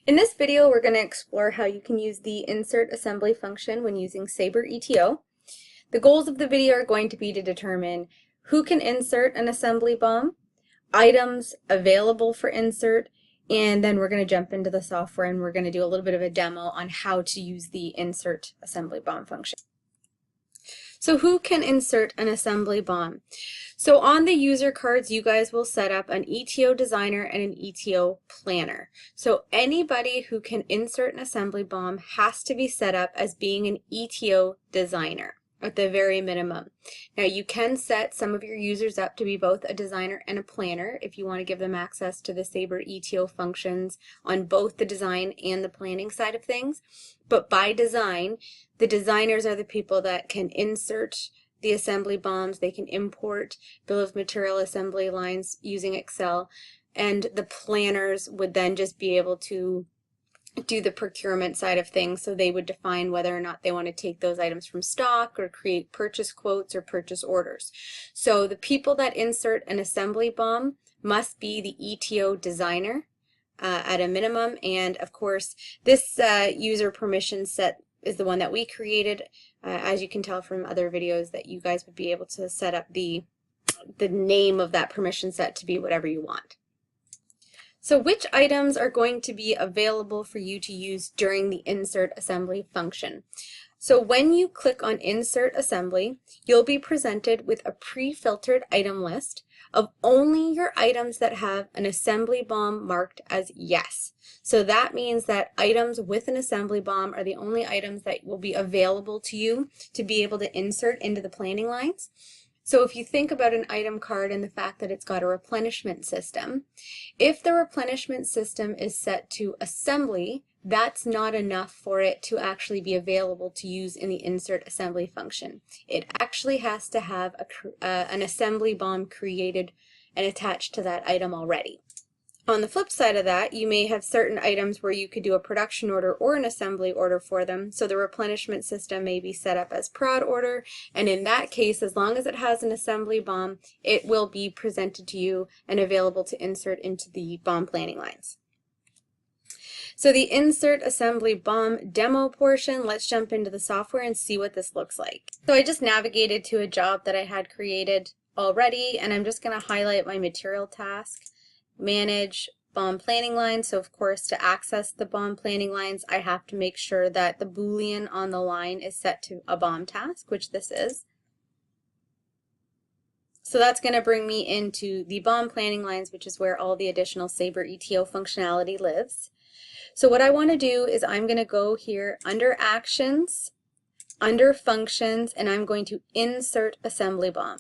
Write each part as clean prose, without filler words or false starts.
In this video, we're going to explore how you can use the insert assembly function when using Sabre ETO. The goals of the video are going to be to determine who can insert an assembly BOM, items available for insert, and then we're going to jump into the software and we're going to do a little bit of a demo on how to use the insert assembly BOM function. So who can insert an assembly BOM? So on the user cards, you guys will set up an ETO designer and an ETO planner. So anybody who can insert an assembly BOM has to be set up as being an ETO designer at the very minimum. Now you can set some of your users up to be both a designer and a planner if you want to give them access to the Sabre ETO functions on both the design and the planning side of things. But by design, the designers are the people that can insert the assembly BOMs, they can import bill of material assembly lines using Excel, and the planners would then just be able to do the procurement side of things, so they would define whether or not they want to take those items from stock or create purchase quotes or purchase orders. So the people that insert an assembly BOM must be the ETO designer at a minimum, and of course this user permission set is the one that we created. As you can tell from other videos, that you guys would be able to set up the name of that permission set to be whatever you want. So which items are going to be available for you to use during the insert assembly function? So when you click on insert assembly, you'll be presented with a pre-filtered item list of only your items that have an assembly BOM marked as yes. So that means that items with an assembly BOM are the only items that will be available to you to be able to insert into the planning lines. So if you think about an item card and the fact that it's got a replenishment system, if the replenishment system is set to assembly, that's not enough for it to actually be available to use in the insert assembly function. It actually has to have an assembly BOM created and attached to that item already. On the flip side of that, you may have certain items where you could do a production order or an assembly order for them, so the replenishment system may be set up as prod order, and in that case, as long as it has an assembly BOM, it will be presented to you and available to insert into the BOM planning lines. So the insert assembly BOM demo portion, let's jump into the software and see what this looks like. So I just navigated to a job that I had created already, and I'm just going to highlight my material task. Manage BOM planning lines. So of course, to access the BOM planning lines, I have to make sure that the Boolean on the line is set to a BOM task, which this is. So that's going to bring me into the BOM planning lines, which is where all the additional Sabre ETO functionality lives. So what I want to do is I'm going to go here under Actions, under Functions, and I'm going to insert assembly BOM.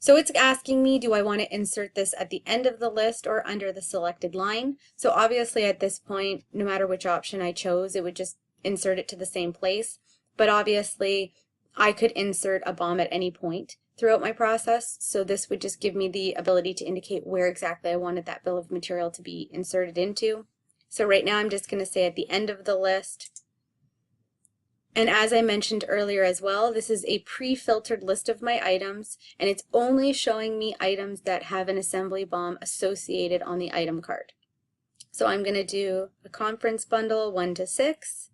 So it's asking me, do I want to insert this at the end of the list or under the selected line? So obviously at this point, no matter which option I chose, it would just insert it to the same place. But obviously, I could insert a BOM at any point throughout my process. So this would just give me the ability to indicate where exactly I wanted that bill of material to be inserted into. So right now I'm just going to say at the end of the list. And as I mentioned earlier as well, this is a pre-filtered list of my items, and it's only showing me items that have an assembly BOM associated on the item card. So I'm going to do a conference bundle 1 to 6.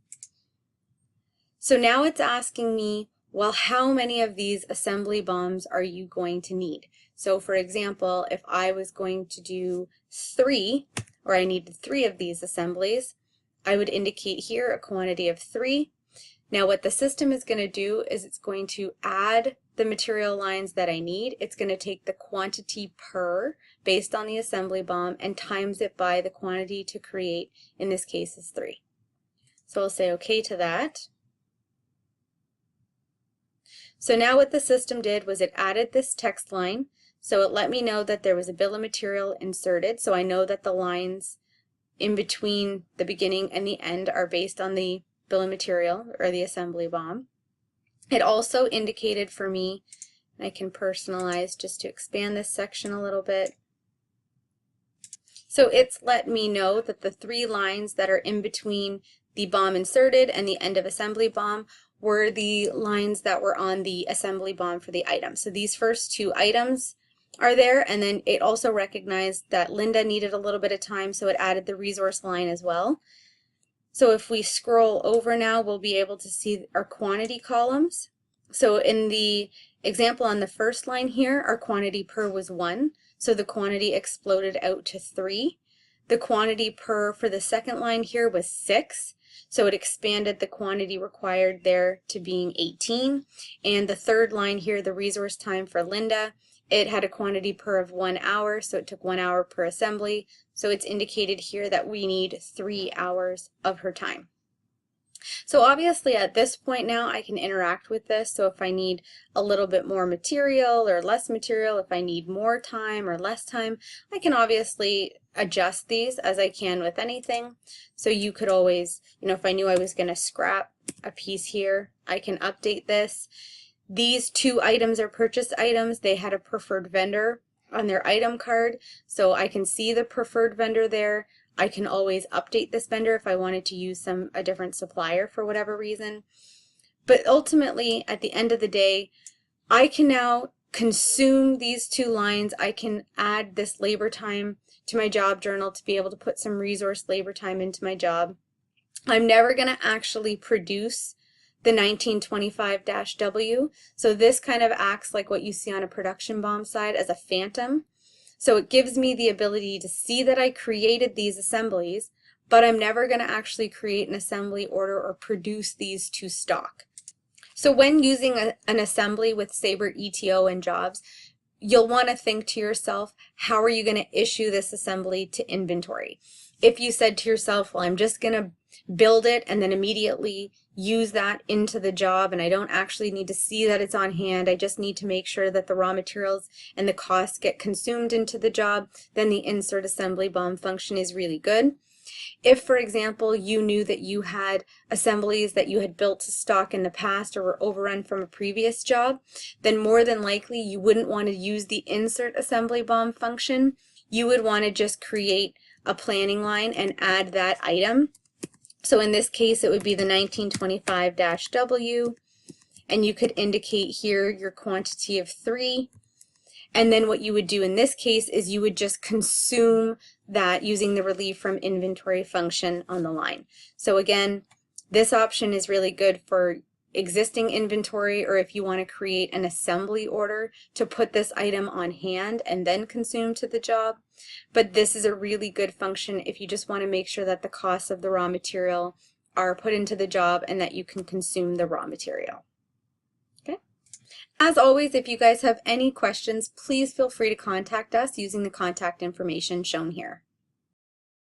So now it's asking me, well, how many of these assembly BOMs are you going to need? So for example, if I was going to do 3, or I needed 3 of these assemblies, I would indicate here a quantity of 3. Now what the system is going to do is it's going to add the material lines that I need. It's going to take the quantity per based on the assembly BOM and times it by the quantity to create, in this case is 3. So I'll say OK to that. So now what the system did was it added this text line. So it let me know that there was a bill of material inserted. So I know that the lines in between the beginning and the end are based on the bill of material or the assembly BOM. It also indicated for me, and I can personalize just to expand this section a little bit. So it's let me know that the 3 lines that are in between the BOM inserted and the end of assembly BOM were the lines that were on the assembly BOM for the item. So these first 2 items are there, and then it also recognized that Linda needed a little bit of time, so it added the resource line as well. So if we scroll over now, we'll be able to see our quantity columns. So in the example on the first line here, our quantity per was 1, so the quantity exploded out to 3. The quantity per for the second line here was 6, so it expanded the quantity required there to being 18. And the third line here, the resource time for Linda, it had a quantity per of 1 hour, so it took 1 hour per assembly. So it's indicated here that we need 3 hours of her time. So obviously at this point now I can interact with this. So if I need a little bit more material or less material, if I need more time or less time, I can obviously adjust these as I can with anything. So you could always, if I knew I was going to scrap a piece here, I can update this. These 2 items are purchase items. They had a preferred vendor on their item card, so I can see the preferred vendor there. I can always update this vendor if I wanted to use a different supplier for whatever reason. But ultimately, at the end of the day, I can now consume these 2 lines. I can add this labor time to my job journal to be able to put some resource labor time into my job. I'm never going to actually produce the 1925-W. So this kind of acts like what you see on a production bomb side as a phantom. So it gives me the ability to see that I created these assemblies, but I'm never going to actually create an assembly order or produce these to stock. So when using an assembly with Sabre ETO and jobs, you'll want to think to yourself, how are you going to issue this assembly to inventory? If you said to yourself, well, I'm just going to build it and then immediately use that into the job, and I don't actually need to see that it's on hand, I just need to make sure that the raw materials and the costs get consumed into the job, then the insert assembly BOM function is really good. If, for example, you knew that you had assemblies that you had built to stock in the past or were overrun from a previous job, then more than likely you wouldn't want to use the insert assembly BOM function. You would want to just create a planning line and add that item. So in this case, it would be the 1925-W, and you could indicate here your quantity of 3. And then what you would do in this case is you would just consume that using the relieve from inventory function on the line. So again, this option is really good for existing inventory, or if you want to create an assembly order to put this item on hand and then consume to the job. But this is a really good function if you just want to make sure that the costs of the raw material are put into the job and that you can consume the raw material. Okay. As always, if you guys have any questions, please feel free to contact us using the contact information shown here.